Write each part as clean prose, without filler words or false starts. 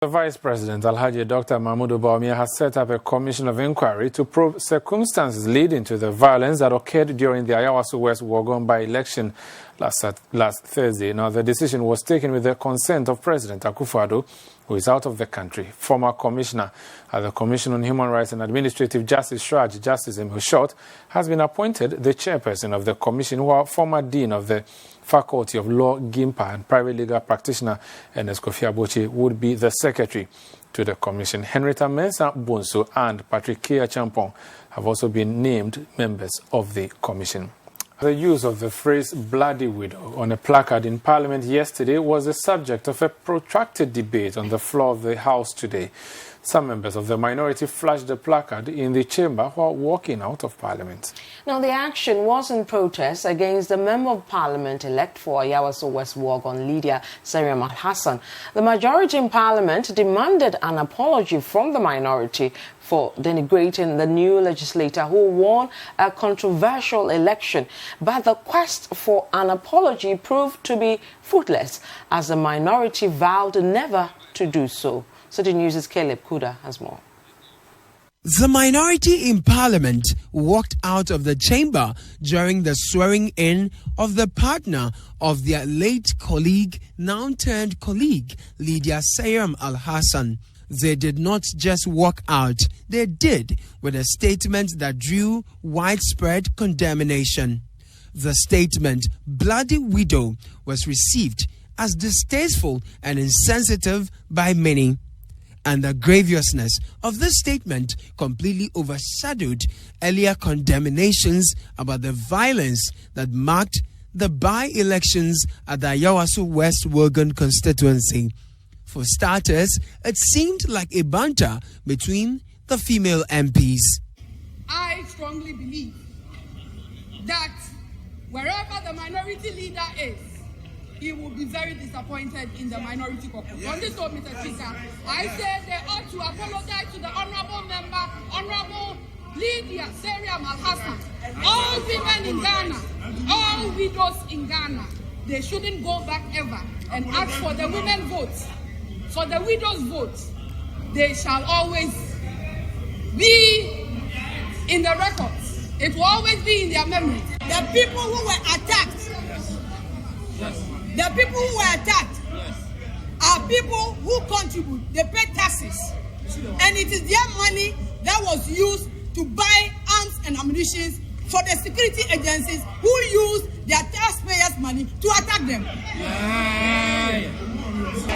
The Vice President, Alhaji Dr. Mahmoud Bawumia, has set up a commission of inquiry to probe circumstances leading to the violence that occurred during the Ayawaso West Wuogon by-election last Thursday. Now, the decision was taken with the consent of President Akufo-Addo, who is out of the country. Former Commissioner at the Commission on Human Rights and Administrative Justice, Shraj Justice Short, has been appointed the chairperson of the commission, while former Dean of the Faculty of Law, GIMPA, and private legal practitioner Ernest Kofi Aboche would be the secretary to the commission. Henrietta Mensah Bonso and Patrick Kia Champong have also been named members of the commission. The use of the phrase "bloody widow" on a placard in Parliament yesterday was the subject of a protracted debate on the floor of the House today. Some members of the minority flashed the placard in the chamber while walking out of Parliament. Now, the action was in protest against the Member of Parliament-elect for Ayawaso West Wuogon, Lydia Seriam Al-Hassan. The majority in Parliament demanded an apology from the minority for denigrating the new legislator who won a controversial election. But the quest for an apology proved to be fruitless, as the minority vowed never to do so. Citi News' Caleb Kuda has more. The minority in Parliament walked out of the chamber during the swearing-in of the partner of their late colleague, now-turned-colleague, Lydia Seriam Al-Hassan. They did not just walk out, they did, with a statement that drew widespread condemnation. The statement, "Bloody Widow," was received as distasteful and insensitive by many. And the grievousness of this statement completely overshadowed earlier condemnations about the violence that marked the by-elections at the Ayawaso West Wuogon constituency. For starters, it seemed like a banter between the female MPs. I strongly believe that wherever the minority leader is, he will be very disappointed in the minority caucus. On this note, Mr. Speaker, I say they ought to apologize to the honourable member, Honourable Lydia Seriam Al-Hassan. All women in Ghana, all widows in Ghana, they shouldn't go back ever and ask for the women votes. For the widows' votes, they shall always be in the records. It will always be in their memory. The people who were attacked, the people who were attacked are people who contribute. They pay taxes. And it is their money that was used to buy arms and ammunition for the security agencies who used their taxpayers' money to attack them.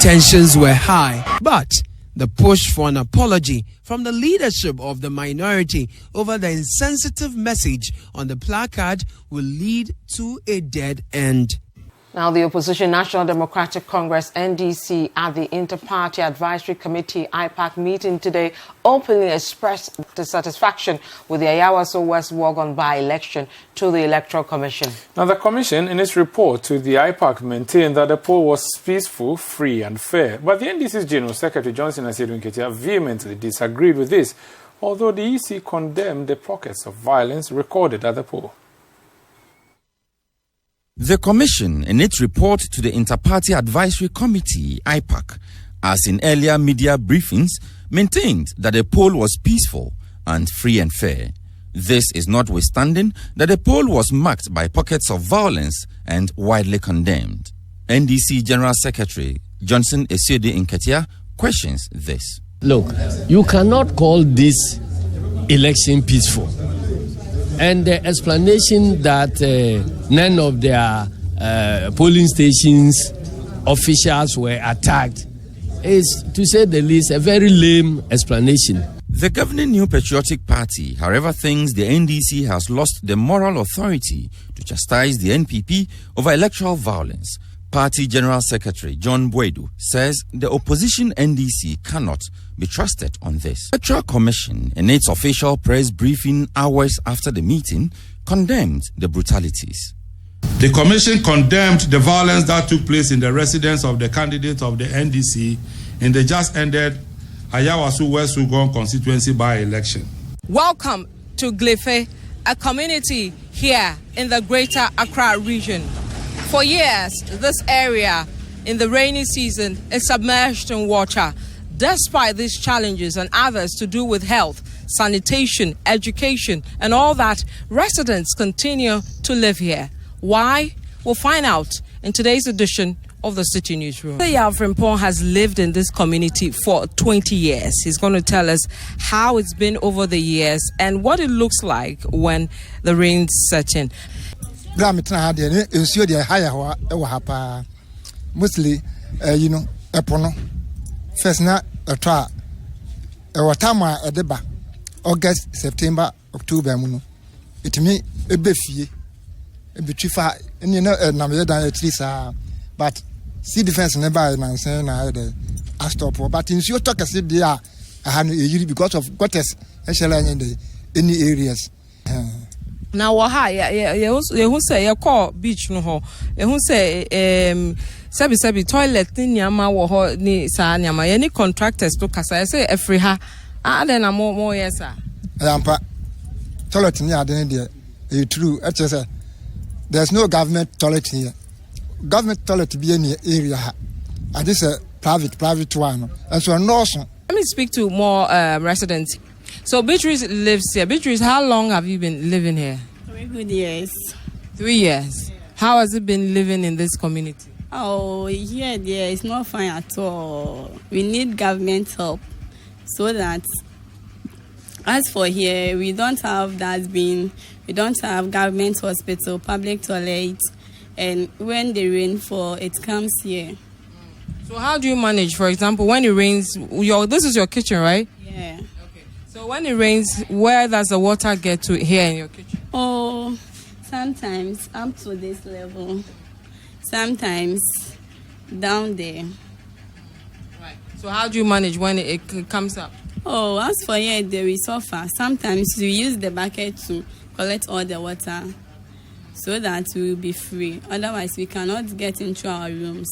Tensions were high, but the push for an apology from the leadership of the minority over the insensitive message on the placard will lead to a dead end. Now, the opposition National Democratic Congress, NDC, at the Inter-Party Advisory Committee, IPAC, meeting today openly expressed dissatisfaction with the Ayawaso West Wuogon by-election to the Electoral Commission. Now, the Commission, in its report to the IPAC, maintained that the poll was peaceful, free and fair. But the NDC's General Secretary, Johnson Asiedu-Nketia, vehemently disagreed with this, although the EC condemned the pockets of violence recorded at the poll. The Commission, in its report to the Inter-Party Advisory Committee, IPAC, as in earlier media briefings, maintained that the poll was peaceful and free and fair. This is notwithstanding that the poll was marked by pockets of violence and widely condemned. NDC General Secretary Johnson Asiedu-Nketia questions this. Look, you cannot call this election peaceful. And the explanation that none of their polling stations officials were attacked is, to say the least, a very lame explanation. The governing New Patriotic Party, however, thinks the NDC has lost the moral authority to chastise the NPP over electoral violence. Party General Secretary John Boedu says the opposition NDC cannot be trusted on this. The Electoral Commission, in its official press briefing hours after the meeting, condemned the brutalities. The Commission condemned the violence that took place in the residence of the candidates of the NDC in the just ended Ayawaso West Wuogon constituency by-election. Welcome to Glefe, a community here in the Greater Accra region. For years, this area in the rainy season is submerged in water. Despite these challenges and others to do with health, sanitation, education, and all that, residents continue to live here. Why? We'll find out in today's edition of the City Newsroom. Yafrimpong has lived in this community for 20 years. He's going to tell us how it's been over the years and what it looks like when the rains set in. Mostly, epono. First na a watama edeba August, September, October muno. It me a beefy a betrifa and number than at least but see defense never and saying I had a stop but in your talk as if they are I had a because of what is in any areas. Now, who say you call beach no ho? Who say sabi toilet ni nyama wo ho ni sa nyama any contractors to kasa say every ha then na more yes sir. Ampa toilet ni ade there e true say there's no government toilet here. Government toilet be any area ha. And this a private one. And so no. Let me speak to more residents. So Beatrice lives here. Beatrice, how long have you been living here? 3 good years. 3 years. How has it been living in this community? Oh, yeah, it's not fine at all. We need government help so that as for here, we don't have dustbin, we don't have government hospital, public toilet, and when the rain falls, it comes here. So how do you manage, for example, when it rains, this is your kitchen, right? Yeah. So when it rains, where does the water get to here in your kitchen? Oh, sometimes up to this level, sometimes down there. Right. So how do you manage when it comes up? Oh, as for here, there we suffer. Sometimes we use the bucket to collect all the water so that we will be free. Otherwise, we cannot get into our rooms.